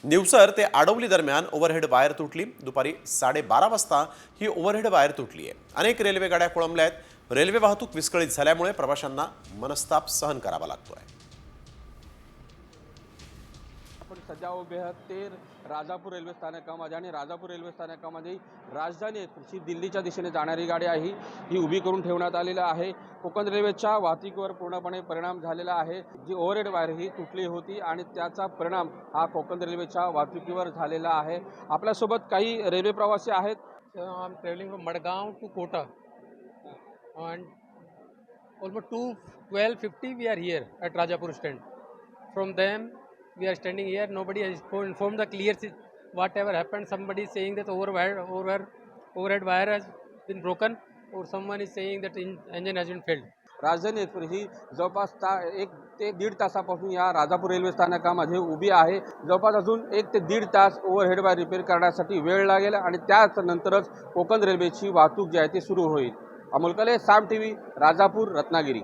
निवसर ते आडवली दरम्यान overhead wire तुटली। दुपारी 12:30 वाजता ही ओव्हरहेड वायर तुटली आहे। अनेक रेल्वे गाड्या खोळंबल्या आहेत। रेल्वे वाहतूक विस्कळीत झाल्यामुळे प्रवाशांना मनस्ताप सहन करावा लागतोय। आपण सध्या उभे आहोत ते राजापूर रेल्वे स्थानकामध्ये आणि राजापूर रेल्वे स्थानकामध्ये राजधानी एक्सप्रेस ही दिल्लीच्या दिशेने जाणारी गाडी आहे, ही उभी करून ठेवण्यात आलेली आहे। कोकण रेल्वेच्या वाहतुकीवर पूर्णपणे परिणाम झालेला आहे। जी ओव्हरहेड वायर ही तुटली होती आणि त्याचा परिणाम हा कोकण रेल्वेच्या वाहतुकीवर झालेला आहे। आपल्यासोबत काही रेल्वे प्रवासी आहेत। I am traveling from Madgaon to Kota, and almost 12:50 we are here at Rajapur stand. From them we are standing here. Nobody has informed the clear whatever happened. Somebody is saying that overhead wire has been broken, or someone is saying that engine has been failed. राजधानी express ही जवळपास 1 ते 1.5 तासापासून या Rajapur railway स्थानकामध्ये उभी आहे। जवळपास अजून 1 ते 1.5 तास ओव्हरहेड वायर रिपेअर करण्यासाठी वेळ लागेल आणि त्याच नंतरच कोकण रेल्वेची वाहतूक जी आहे ती सुरू होईल। अमोल कले, साम टीव्ही, राजापूर, रत्नागिरी।